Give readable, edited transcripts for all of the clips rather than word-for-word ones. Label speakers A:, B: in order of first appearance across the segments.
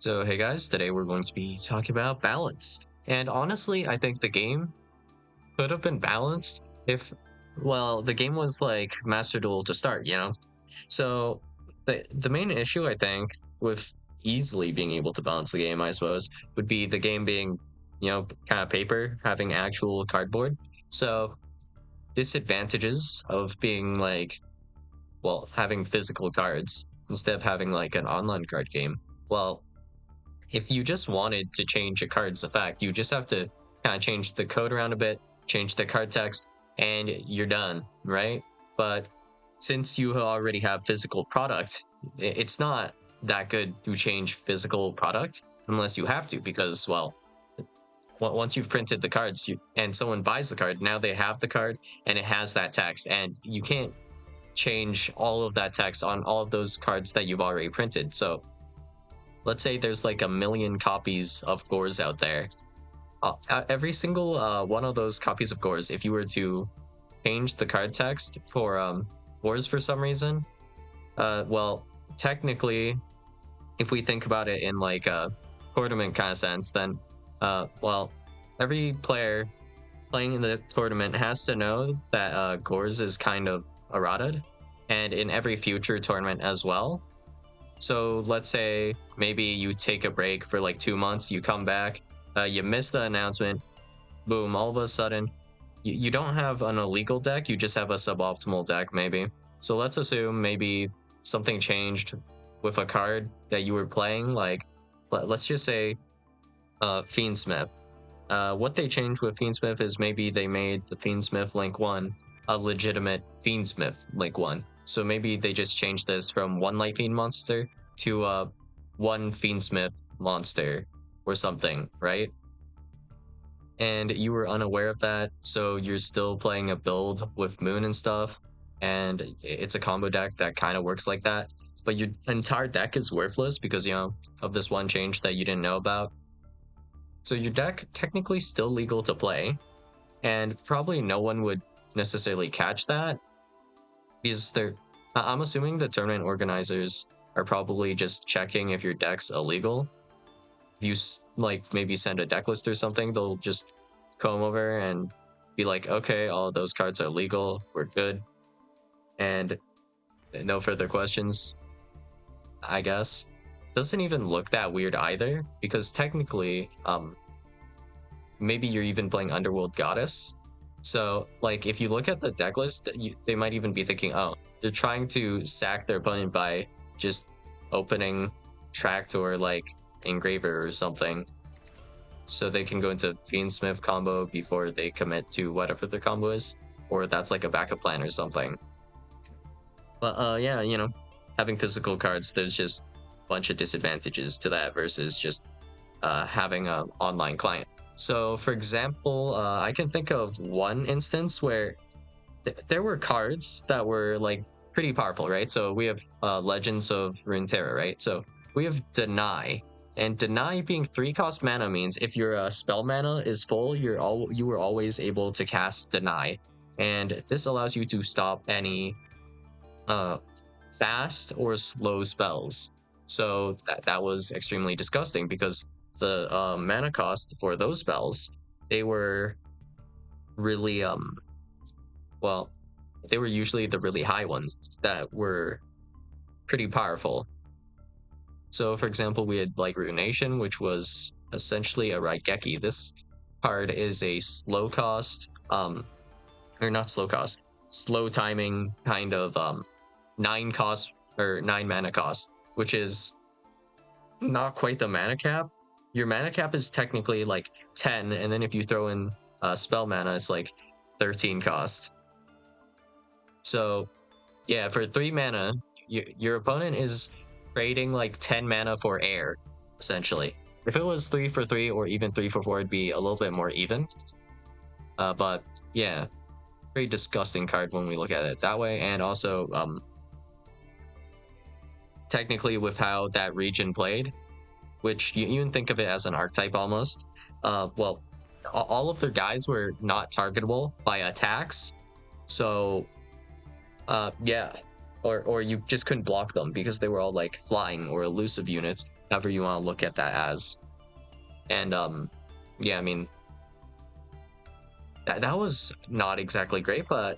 A: So, hey guys, today we're going to be talking about balance. And honestly, I think the game could have been balanced if, well, the game was like Master Duel to start. So, the main issue, I think, with easily being able to balance the game, I suppose, would be the game being, kind of paper, having actual cardboard. So, disadvantages of being like, well, having physical cards instead of having like an online card game. Well, if you just wanted to change a card's effect, you just have to kind of change the code around a bit, change the card text, and you're done, right? But since you already have physical product, it's not that good to change physical product unless you have to, because, well, once you've printed the cards and someone buys the card, now they have the card and it has that text, and you can't change all of that text on all of those cards that you've already printed. So let's say there's like a million copies of Gores out there. Every single one of those copies of Gores, if you were to change the card text for Gores for some reason, well, technically, if we think about it in like a tournament kind of sense, then, well, every player playing in the tournament has to know that Gores is kind of errata, and in every future tournament as well. So let's say maybe you take a break for like 2 months, you come back, you miss the announcement, boom, all of a sudden, you don't have an illegal deck, you just have a suboptimal deck, maybe. So let's assume maybe something changed with a card that you were playing, like, let's just say Fiendsmith. What they changed with Fiendsmith is maybe they made the Fiendsmith Link 1 a legitimate Fiendsmith Link 1. So maybe they just changed this from one Light Fiend monster to one Fiendsmith monster or something, right? And you were unaware of that, so you're still playing a build with Moon and stuff, and it's a combo deck that kind of works like that. But your entire deck is worthless because, of this one change that you didn't know about. So your deck technically still legal to play, and probably no one would necessarily catch that because I'm assuming the tournament organizers are probably just checking if your deck's illegal. If you like maybe send a deck list or something, they'll just come over and be like, okay, all of those cards are legal, we're good, and no further questions, I guess. Doesn't even look that weird either, because technically maybe you're even playing Underworld Goddess. So, like, if you look at the deck list, they might even be thinking, oh, they're trying to sack their opponent by just opening Tract or, like, Engraver or something, so they can go into Fiendsmith combo before they commit to whatever the combo is, or that's like a backup plan or something. But, yeah, having physical cards, there's just a bunch of disadvantages to that versus just having an online client. So, for example, I can think of one instance where there were cards that were like pretty powerful, right? So we have Legends of Runeterra, right? So we have Deny, and Deny being 3-cost mana means if your spell mana is full, you were always able to cast Deny, and this allows you to stop any fast or slow spells. So that was extremely disgusting because the mana cost for those spells, they were really well, they were usually the really high ones that were pretty powerful. So for example, we had like Ruination, which was essentially a Raigeki. This card is a slow cost, or not slow cost, slow timing kind of 9 cost or 9 mana cost, which is not quite the mana cap. Your mana cap is technically like 10, and then if you throw in spell mana, it's like 13 cost. So yeah, for 3 mana, your opponent is trading like 10 mana for air, essentially. If it was 3 for 3 or even 3 for 4, it'd be a little bit more even. But yeah, very disgusting card when we look at it that way. And also, technically with how that region played, which you can think of it as an archetype almost. Well, all of their guys were not targetable by attacks, so yeah, or you just couldn't block them because they were all like flying or elusive units. however you want to look at that as. And yeah, I mean that was not exactly great, but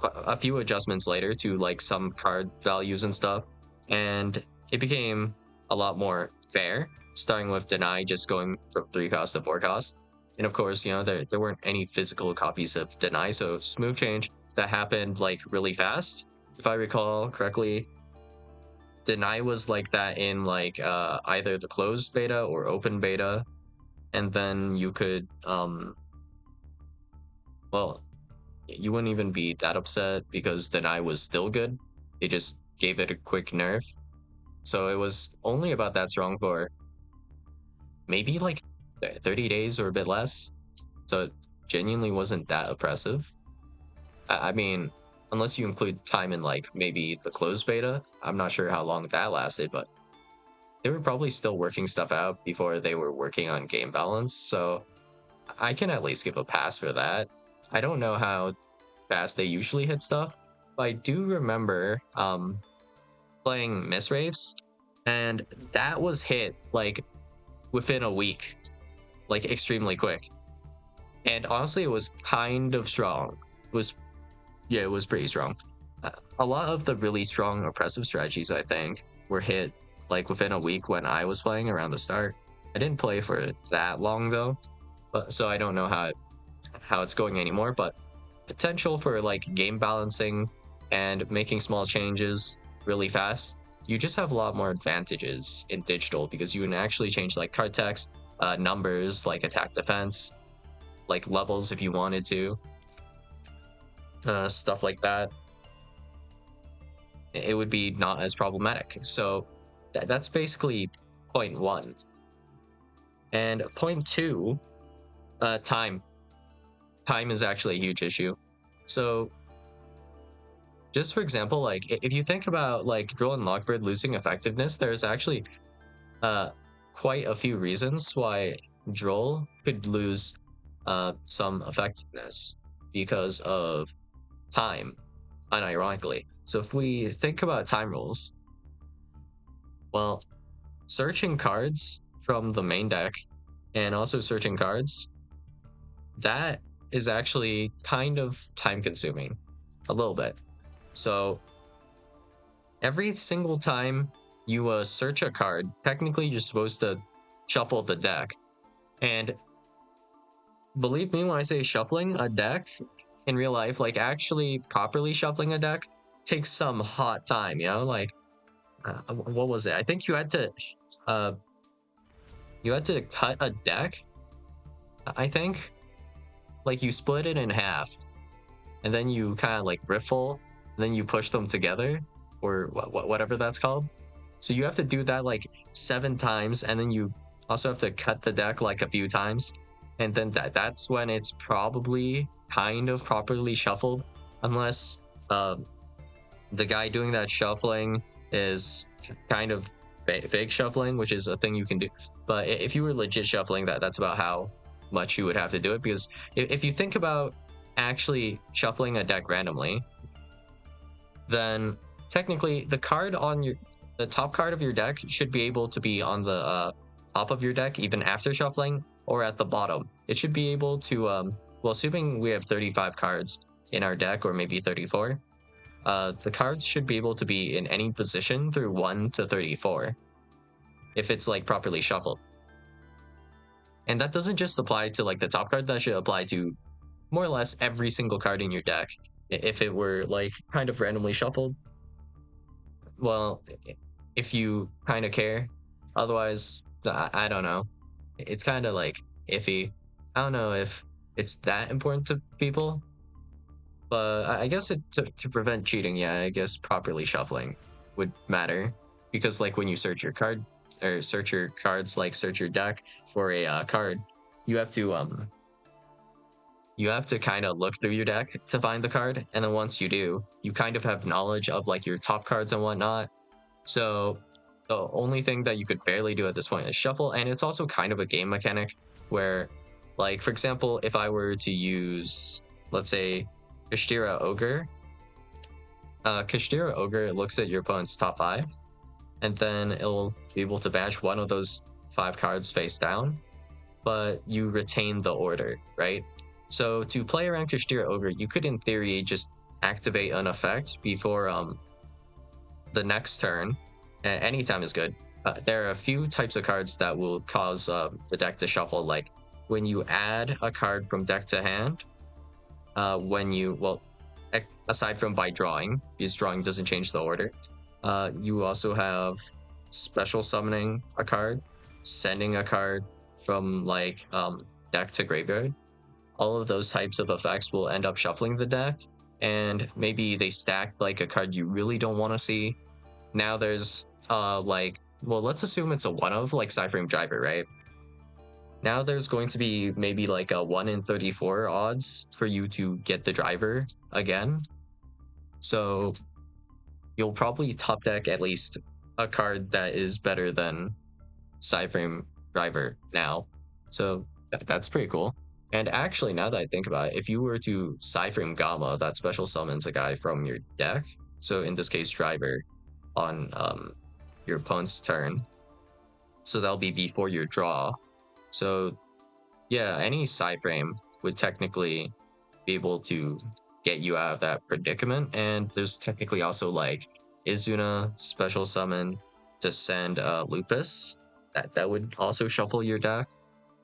A: a few adjustments later to like some card values and stuff, and it became a lot more fair, starting with deny just going from 3 cost to 4 cost. And of course, you know, there weren't any physical copies of deny, so smooth change that happened like really fast. If I recall correctly, deny was like that in like either the closed beta or open beta, and then you could well, you wouldn't even be that upset because deny was still good. They just gave it a quick nerf. So it was only about that strong for maybe like 30 days or a bit less. So it genuinely wasn't that oppressive. I mean, unless you include time in like maybe the closed beta, I'm not sure how long that lasted, but they were probably still working stuff out before they were working on game balance. So I can at least give a pass for that. I don't know how fast they usually hit stuff, but I do remember playing Miss Raves, and that was hit like within a week, like extremely quick. And honestly, it was kind of strong. It was, yeah, it was pretty strong. A lot of the really strong oppressive strategies, I think, were hit like within a week when I was playing around the start. I didn't play for that long though, but so I don't know how it's going anymore. But potential for like game balancing and making small changes really fast, you just have a lot more advantages in digital because you can actually change like card text, numbers like attack defense, like levels if you wanted to, stuff like that. It would be not as problematic. So that's basically point one. And point two, time. Time is actually a huge issue. So just for example, like if you think about like Drill and Lockbird losing effectiveness, there's actually uh quite a few reasons why Droll could lose some effectiveness because of time, unironically. So if we think about time rules, well, searching cards from the main deck and also searching cards, that is actually kind of time consuming a little bit. So every single time you search a card, technically you're supposed to shuffle the deck. And believe me when I say shuffling a deck in real life, like actually properly shuffling a deck takes some hot time, you know? Like, what was it? I think uh, you had to cut a deck, I think. Like you split it in half and then you kind of like riffle, and then you push them together, or whatever that's called. So you have to do that like 7 times, and then you also have to cut the deck like a few times, and then that's when it's probably kind of properly shuffled, unless the guy doing that shuffling is kind of fake shuffling, which is a thing you can do. But if you were legit shuffling, that's about how much you would have to do it. Because if you think about actually shuffling a deck randomly, then technically the top card of your deck should be able to be on the top of your deck even after shuffling, or at the bottom. It should be able to well, assuming we have 35 cards in our deck, or maybe 34, the cards should be able to be in any position through 1 to 34 if it's like properly shuffled. And that doesn't just apply to like the top card, that should apply to more or less every single card in your deck if it were like kind of randomly shuffled. Well, if you kind of care. Otherwise, I don't know. It's kind of like iffy. I don't know if it's that important to people, but I guess to prevent cheating, yeah, I guess properly shuffling would matter, because like when you search your card or search your cards, like search your deck for a card, you have to kind of look through your deck to find the card, and then once you do, you kind of have knowledge of like your top cards and whatnot. So the only thing that you could fairly do at this point is shuffle, and it's also kind of a game mechanic where, like, for example, if I were to use, let's say, Kashtira Ogre looks at your opponent's top 5, and then it'll be able to banish one of those 5 cards face down, but you retain the order, right? So to play around Kashtira Ogre, you could in theory just activate an effect before the next turn. Anytime is good. There are a few types of cards that will cause the deck to shuffle, like when you add a card from deck to hand, when you, well, aside from by drawing, because drawing doesn't change the order, you also have special summoning a card, sending a card from like deck to graveyard. All of those types of effects will end up shuffling the deck, and maybe they stack like a card you really don't want to see. Now there's like, well, let's assume it's a one of like Cyframe Driver, right? Now there's going to be maybe like a 1 in 34 odds for you to get the driver again. So you'll probably top deck at least a card that is better than Cyframe Driver now. So that's pretty cool. And actually, now that I think about it, if you were to Cyframe Gamma, that special summons a guy from your deck. So in this case, Driver on your opponent's turn. So that'll be before your draw. So yeah, any Cyframe would technically be able to get you out of that predicament. And there's technically also like Izuna special summon to send Lupus. That would also shuffle your deck.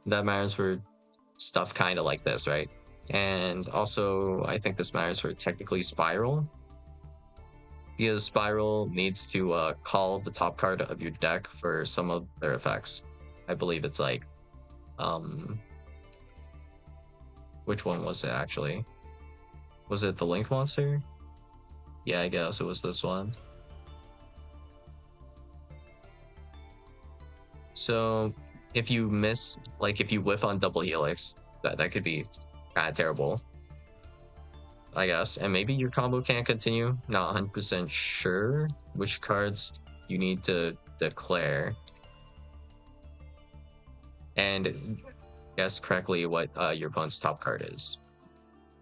A: That matters for stuff kind of like this, right? And also, I think this matters for technically Spiral, because Spiral needs to call the top card of your deck for some of their effects. I believe it's like, which one was it actually? Was it the Link Monster? Yeah, I guess it was this one. So if you miss, like if you whiff on double helix, that could be kind of terrible, I guess. And maybe your combo can't continue. Not 100% sure which cards you need to declare and guess correctly what your opponent's top card is.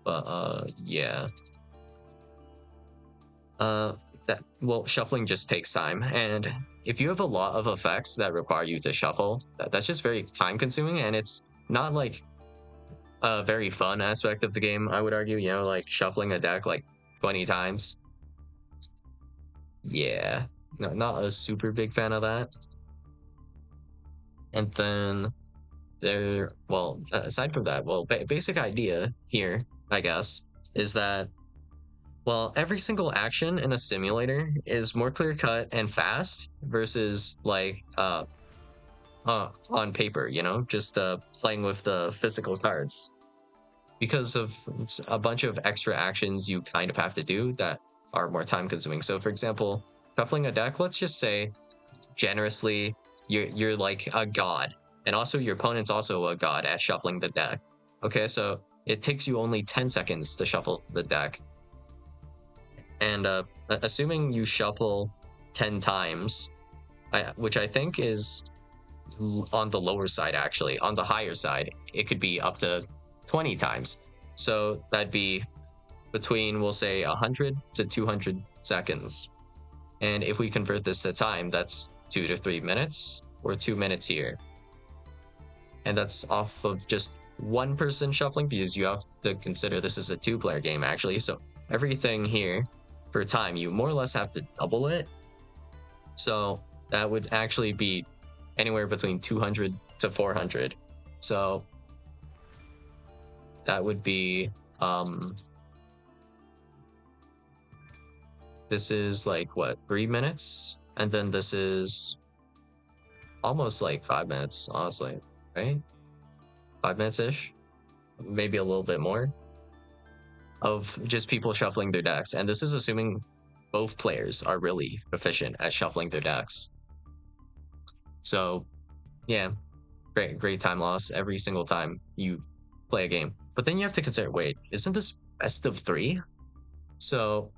A: But yeah. Well, shuffling just takes time, and if you have a lot of effects that require you to shuffle, that's just very time consuming, and it's not like a very fun aspect of the game, I would argue. You know, like shuffling a deck like 20 times. Yeah, no, not a super big fan of that. And then well, aside from that, well, basic idea here, I guess, is that, well, every single action in a simulator is more clear cut and fast versus like on paper, you know, just playing with the physical cards, because of a bunch of extra actions you kind of have to do that are more time consuming. So for example, shuffling a deck, let's just say generously you're like a god, and also your opponent's also a god at shuffling the deck. Okay, so it takes you only 10 seconds to shuffle the deck. And assuming you shuffle 10 times, which I think is on the lower side, actually. On the higher side, it could be up to 20 times. So that'd be between, we'll say, 100 to 200 seconds. And if we convert this to time, that's 2 to 3 minutes, or 2 minutes here. And that's off of just one person shuffling, because you have to consider this is a 2-player game, actually. So everything here for time, you more or less have to double it. So that would actually be anywhere between 200 to 400. So that would be this is like what, 3 minutes, and then this is almost like 5 minutes, honestly, right? 5 minutes ish, maybe a little bit more, of just people shuffling their decks. And this is assuming both players are really proficient at shuffling their decks. So yeah, great time loss every single time you play a game. But then you have to consider, wait, isn't this best of 3? So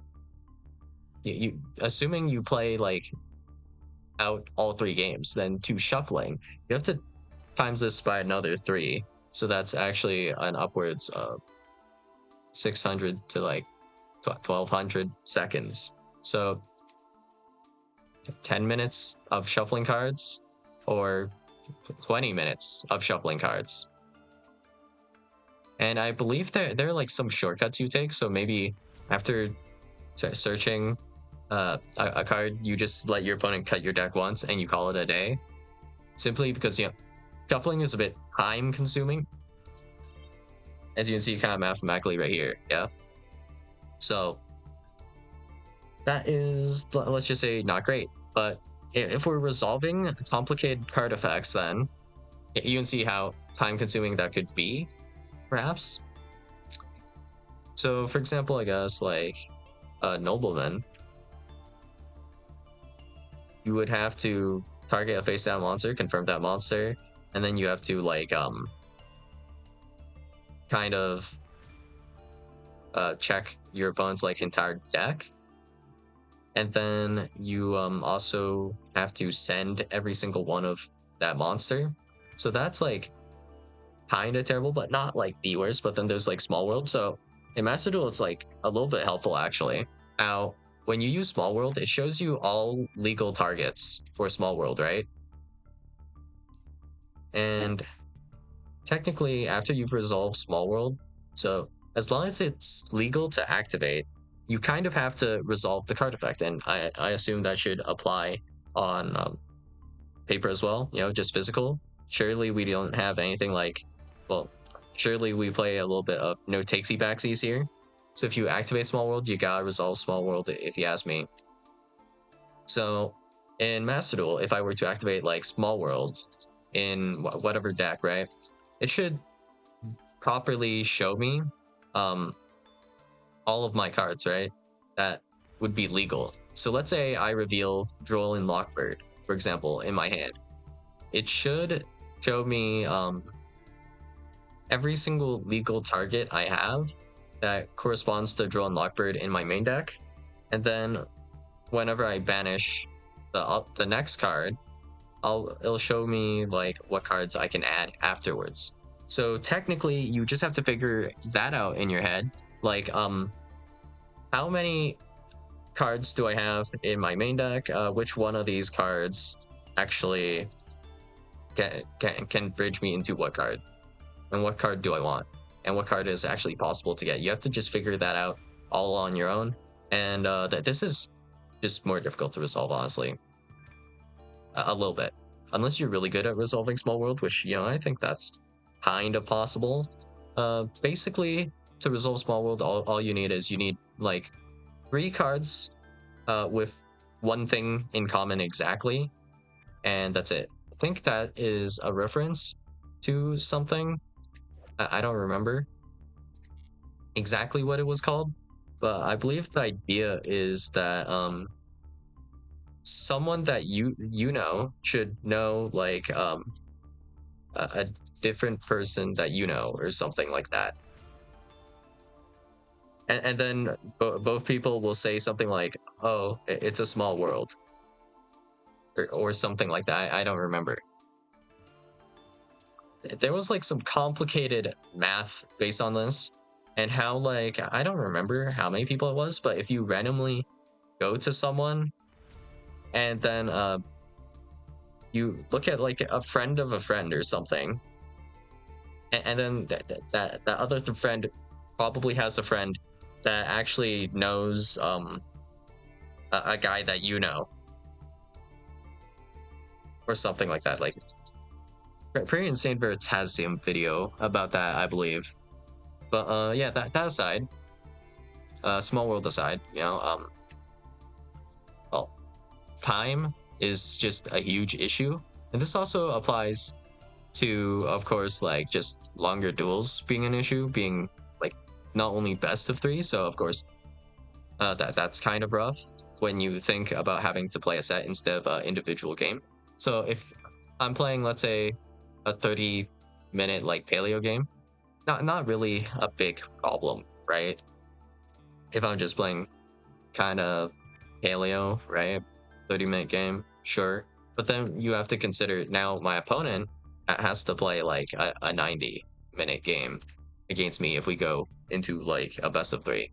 A: you assuming you play like out all 3 games, then 2 shuffling, you have to times this by another 3. So that's actually an upwards of 600 to like 1200 seconds. So 10 minutes of shuffling cards or 20 minutes of shuffling cards. And I believe there are like some shortcuts you take. So maybe after searching a card, you just let your opponent cut your deck once and you call it a day. Simply because, shuffling is a bit time consuming. As you can see kind of mathematically right here. Yeah. So that is, let's just say, not great. But if we're resolving complicated card effects, then you can see how time consuming that could be, perhaps. So for example, I guess like a nobleman, you would have to target a face down monster, confirm that monster, and then you have to like kind of check your opponent's like entire deck. And then you also have to send every single one of that monster. So that's like kind of terrible, but not like the worst. But then there's like Small World. So in Master Duel, it's like a little bit helpful actually. Now, when you use Small World, it shows you all legal targets for Small World, right? And technically, after you've resolved Small World, so as long as it's legal to activate, you kind of have to resolve the card effect. And I assume that should apply on paper as well, just physical. Surely we don't have anything like, well, surely we play a little bit of no takesy backsies here. So if you activate Small World, you gotta resolve Small World if you ask me. So in Master Duel, if I were to activate like Small World in whatever deck, right, it should properly show me all of my cards, right, that would be legal. So let's say I reveal Droll and Lockbird, for example, in my hand. It should show me every single legal target I have that corresponds to Droll and Lockbird in my main deck. And then whenever I banish the next card, it'll show me like what cards I can add afterwards. So technically, you just have to figure that out in your head. Like, how many cards do I have in my main deck? Which one of these cards actually can bridge me into what card? And what card do I want? And what card is actually possible to get? You have to just figure that out all on your own. And this is just more difficult to resolve, honestly. A little bit. Unless you're really good at resolving Small World, which, I think that's kind of possible. Basically, to resolve Small World, all you need is you need like 3 cards with one thing in common exactly, and that's it. I think that is a reference to something. I don't remember exactly what it was called, but I believe the idea is that someone that you know should know like a different person that or something like that. And then both people will say something like, oh, it's a small world, or something like that. I don't remember. There was like some complicated math based on this, and how like I don't remember how many people it was, but if you randomly go to someone and then you look at like a friend of a friend or something, and then that other friend probably has a friend that actually knows a guy that or something like that. Like pretty insane Veritasium video about that, I believe. But yeah, that aside, Small World aside, well, time is just a huge issue, and this also applies to, of course, like just longer duels being an issue, being like not only best of 3. So of course, that's kind of rough when you think about having to play a set instead of an individual game. So if I'm playing, let's say, a 30-minute like paleo game, not really a big problem, right? If I'm just playing kind of paleo, right? 30-minute game, sure. But then you have to consider now my opponent has to play like a 90-minute game against me if we go into like a best of 3.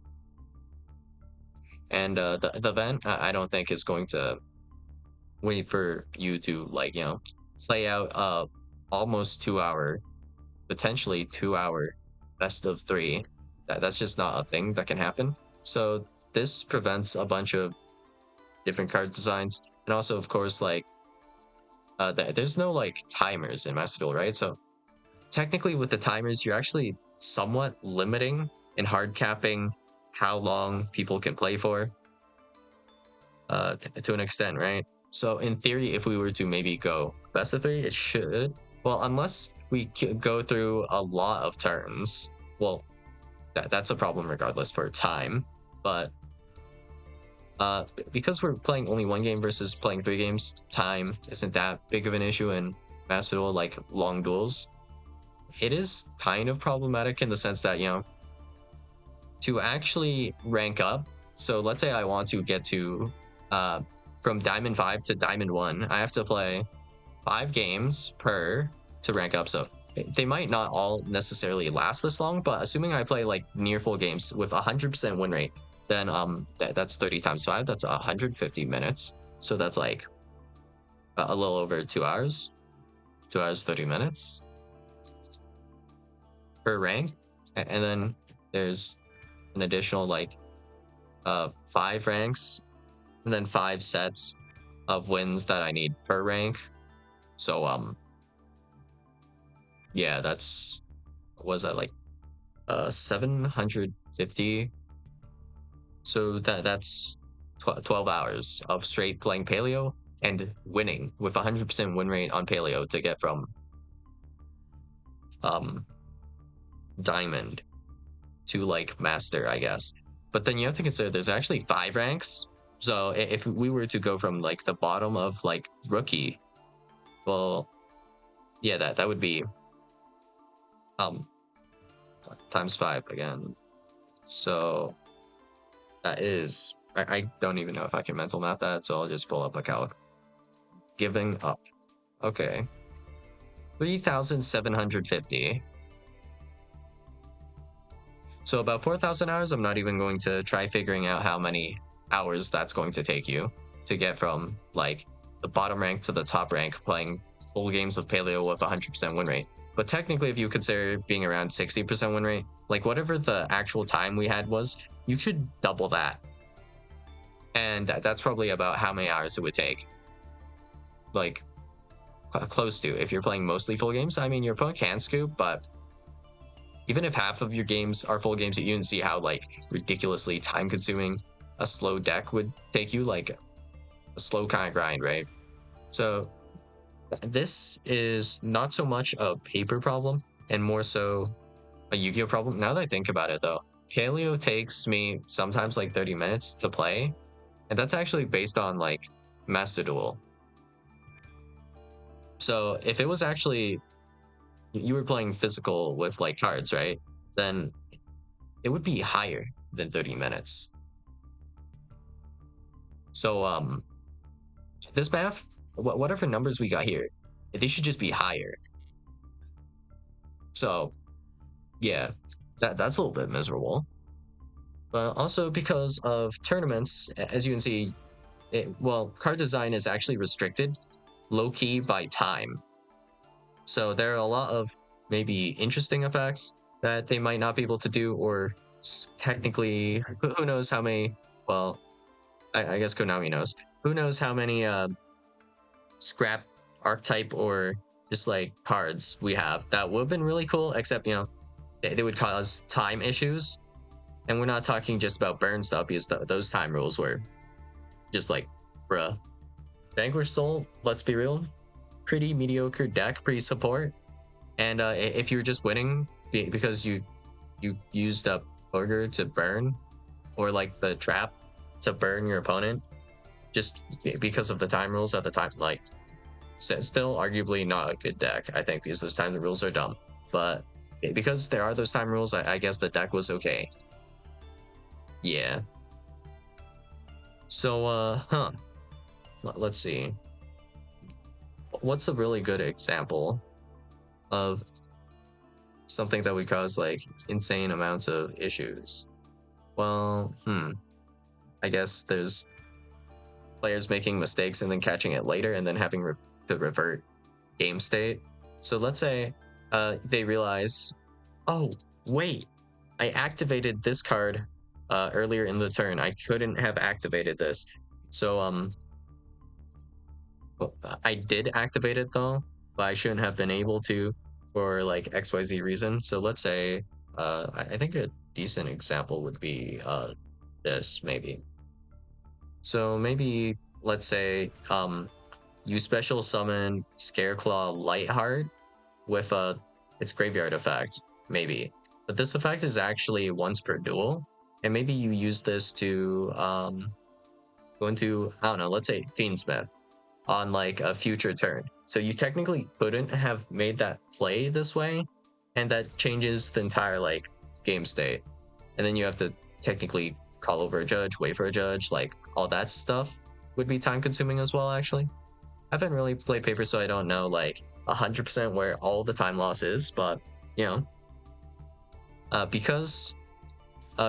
A: And the event, I don't think is going to wait for you to like, play out almost 2 hour, potentially 2 hour best of three. That's just not a thing that can happen. So this prevents a bunch of different card designs, and also of course like there's no like timers in Master Duel, right? So technically with the timers, you're actually somewhat limiting and hard capping how long people can play for, to an extent, right? So in theory, if we were to maybe go best of three, it should. Well, unless we go through a lot of turns, well, that's a problem regardless for time. But because we're playing only one game versus playing three games, time isn't that big of an issue in Master Duel, like long duels. It is kind of problematic in the sense that, to actually rank up. So let's say I want to get to from Diamond 5 to Diamond 1, I have to play 5 games per to rank up. So they might not all necessarily last this long, but assuming I play like near full games with 100% win rate, then that's 30 times 5. That's 150 minutes. So that's like a little over 2 hours. 2 hours 30 minutes per rank, and then there's an additional like 5 ranks, and then 5 sets of wins that I need per rank. So yeah, that's, was that like 750. So that's 12 hours of straight playing paleo and winning with 100% win rate on paleo to get from um diamond to like master, I guess. But then you have to consider there's actually 5 ranks. So if we were to go from like the bottom of like rookie, well, yeah, that would be um times 5 again. So that is, I don't even know if I can mental math that, so I'll just pull up a calc. Giving up. Okay. 3,750. So about 4,000 hours. I'm not even going to try figuring out how many hours that's going to take you to get from like the bottom rank to the top rank playing full games of paleo with 100% win rate. But technically, if you consider being around 60% win rate, like whatever the actual time we had was, you should double that. And that's probably about how many hours it would take. Like close to, if you're playing mostly full games. I mean, your opponent can scoop, but even if half of your games are full games, you can see how like ridiculously time consuming a slow deck would take you, like a slow kind of grind, right? So this is not so much a paper problem and more so a Yu-Gi-Oh problem. Now that I think about it though, paleo takes me sometimes like 30 minutes to play, and that's actually based on like Master Duel. So if it was actually, you were playing physical with like cards, right? Then it would be higher than 30 minutes. So this math, whatever numbers we got here, they should just be higher. So yeah, that's a little bit miserable. But also because of tournaments, as you can see, well, card design is actually restricted low-key by time. So there are a lot of maybe interesting effects that they might not be able to do, or technically, who knows how many, well, I guess Konami knows. Who knows how many scrap archetype or just like cards we have that would have been really cool, except, they would cause time issues. And we're not talking just about burn stuff, because those time rules were just like, bruh. Vanquish Soul, let's be real, pretty mediocre deck, pretty support. And if you're just winning because you used up Ogre to burn, or like the trap to burn your opponent, just because of the time rules at the time, like still arguably not a good deck, I think, because those time rules are dumb. But because there are those time rules, I guess the deck was okay. Yeah. So let's see. What's a really good example of something that would cause like insane amounts of issues? Well, I guess there's players making mistakes and then catching it later and then having to revert game state. So let's say they realize, oh, wait, I activated this card earlier in the turn. I couldn't have activated this. So I did activate it though, but I shouldn't have been able to for like XYZ reason. So let's say I think a decent example would be this maybe. So maybe let's say you special summon Scareclaw Lightheart with its graveyard effect, maybe. But this effect is actually once per duel, and maybe you use this to go into, I don't know, let's say Fiendsmith on like a future turn. So you technically couldn't have made that play this way, and that changes the entire like game state. And then you have to technically call over a judge, wait for a judge, like all that stuff would be time consuming as well, actually. I haven't really played Paper, so I don't know like 100% where all the time loss is, but you know, because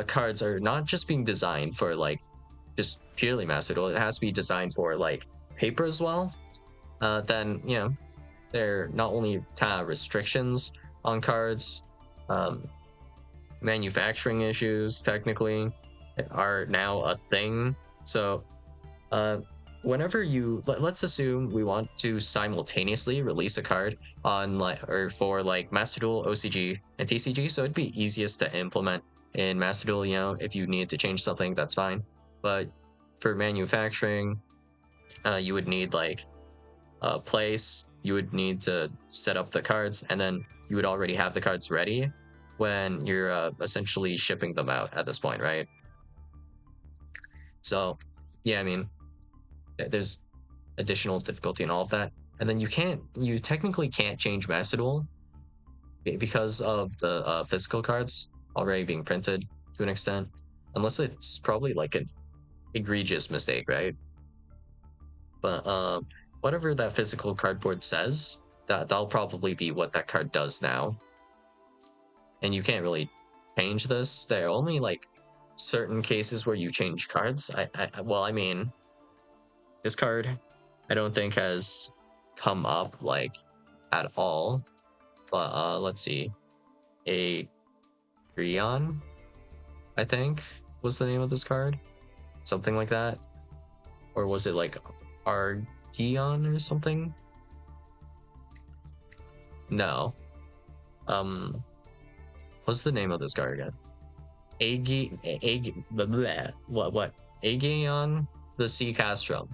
A: cards are not just being designed for like just purely Master Duel, it has to be designed for like Paper as well. Then you know, there are not only kind of restrictions on cards, manufacturing issues technically are now a thing. So whenever you let's assume we want to simultaneously release a card on like or for like Master Duel, OCG, and TCG, so it'd be easiest to implement in Master Duel. You know, if you need to change something, that's fine. But for manufacturing, you would need like a place. You would need to set up the cards, and then you would already have the cards ready when you're essentially shipping them out at this point, right? So, yeah, I mean, there's additional difficulty in all of that. And then you technically can't change Master Duel because of the physical cards already being printed to an extent, unless it's probably like an egregious mistake, right? But whatever that physical cardboard says, that'll probably be what that card does now. And you can't really change this. There are only like certain cases where you change cards. Well, I mean, this card I don't think has come up like at all. But let's see. A Grion, I think, was the name of this card. Something like that. Or was it like Argion or something? No. What's the name of this card again? What? Aegeon the Sea Castrum.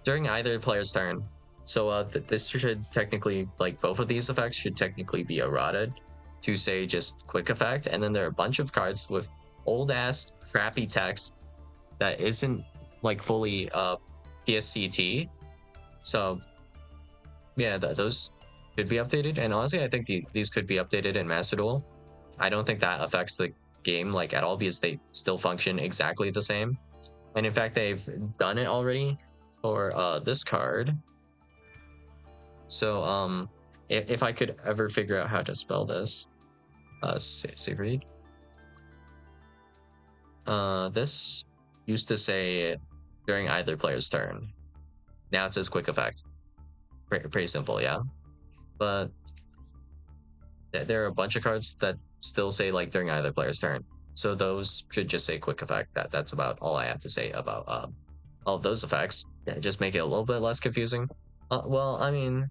A: During either player's turn. So this should technically, like both of these effects should technically be errata to say just quick effect. And then there are a bunch of cards with old ass crappy text that isn't like fully PSCT. So yeah, those could be updated. And honestly, I think these could be updated in Master Duel. I don't think that affects the game like at all because they still function exactly the same. And in fact, they've done it already for this card. So if I could ever figure out how to spell this, save read. This used to say during either player's turn. Now it says quick effect. Pretty simple, yeah. But there are a bunch of cards that still say like during either player's turn. So those should just say quick effect. That's about all I have to say about all of those effects. Yeah, just make it a little bit less confusing. Well, I mean,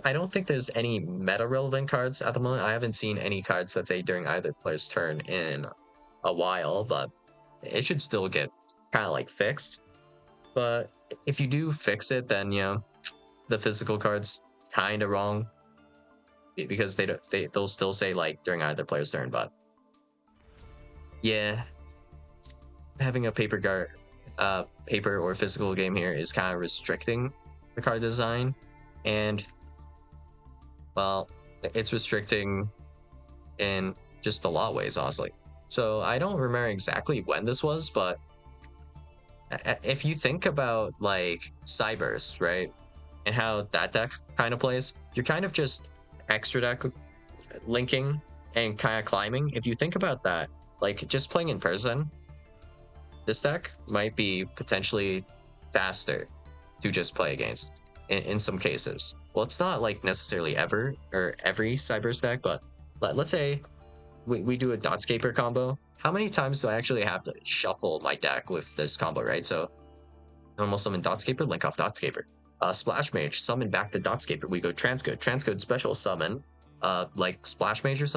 A: I don't think there's any meta relevant cards at the moment. I haven't seen any cards that say during either player's turn in a while, but it should still get kind of like fixed. But if you do fix it, then you know the physical cards kind of wrong because they'll still say like during either player's turn. But yeah, having a paper or physical game here is kind of restricting the card design, and well, it's restricting in just a lot of ways, honestly. So I don't remember exactly when this was, but if you think about like Cyberse, right, and how that deck kind of plays, you're kind of just extra deck linking and kind of climbing. If you think about that, like just playing in person, this deck might be potentially faster to just play against in some cases. Well, it's not like necessarily ever or every Cyberse deck, but let's say we do a Dotscaper combo. How many times do I actually have to shuffle my deck with this combo, right? So normal summon Dotscaper, link off Dotscaper. Splash Mage, summon back the Dotscaper. We go Transcode. Transcode special summon, like Splash Mage or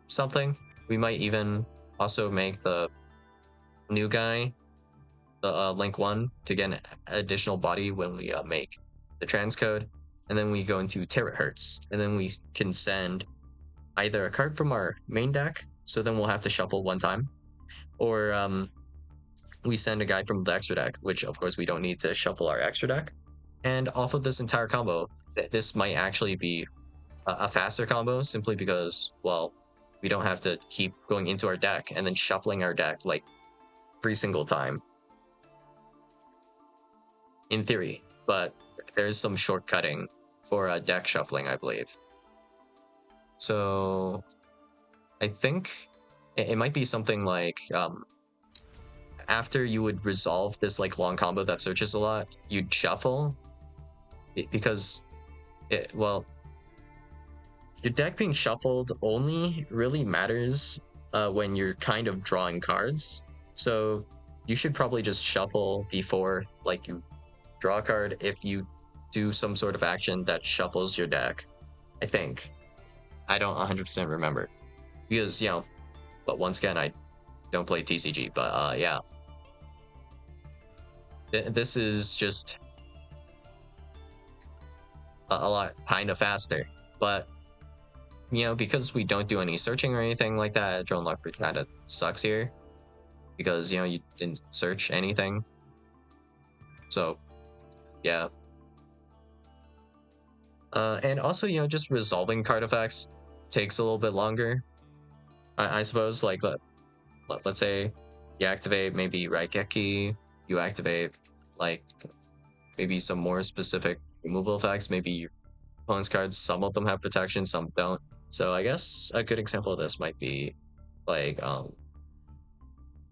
A: something. We might even also make the new guy, the link 1, to get an additional body when we make the Transcode. And then we go into Terahertz. And then we can send either a card from our main deck, so then we'll have to shuffle one time, or we send a guy from the extra deck, which of course we don't need to shuffle our extra deck. And off of this entire combo, this might actually be a faster combo simply because, well, we don't have to keep going into our deck and then shuffling our deck like every single time. In theory, but there's some shortcutting for deck shuffling, I believe. So I think it might be something like after you would resolve this like long combo that searches a lot, you'd shuffle because well, your deck being shuffled only really matters when you're kind of drawing cards. So you should probably just shuffle before like you draw a card if you do some sort of action that shuffles your deck. I think. I don't 100% remember because, you know, but once again, I don't play TCG, but yeah. This is just a lot kind of faster, but you know, because we don't do any searching or anything like that, Drone Leopard kind of sucks here because, you know, you didn't search anything. So yeah. And also, you know, just resolving card effects takes a little bit longer. I suppose, like, let's say you activate maybe Raigeki, you activate like maybe some more specific removal effects. Maybe your opponent's cards, some of them have protection, some don't. So I guess a good example of this might be like, well,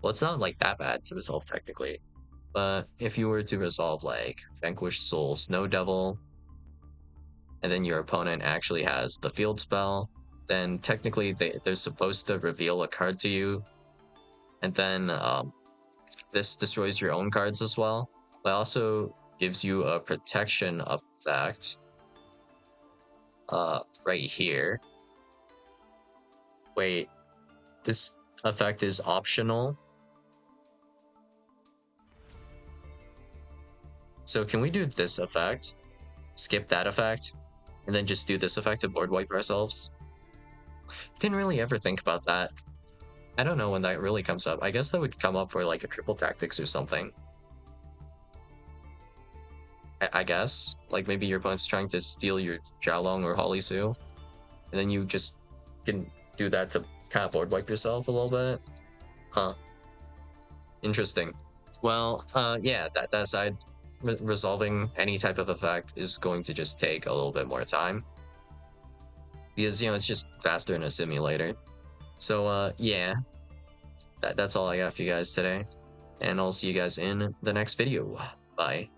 A: it's not like that bad to resolve technically, but if you were to resolve like Vanquished Soul, Snow Devil, and then your opponent actually has the field spell, then technically they're supposed to reveal a card to you, and then this destroys your own cards as well. But also gives you a protection effect right here. Wait, this effect is optional. So can we do this effect, skip that effect, and then just do this effect to board wipe ourselves? Didn't really ever think about that. I don't know when that really comes up. I guess that would come up for like a triple tactics or something. I guess. Like maybe your opponent's trying to steal your Jialong or Holly Sue, and then you just can do that to kind of board wipe yourself a little bit. Huh. Interesting. Well, yeah, that aside, resolving any type of effect is going to just take a little bit more time. Because, you know, it's just faster in a simulator. So, yeah, that's all I got for you guys today. And I'll see you guys in the next video. Bye.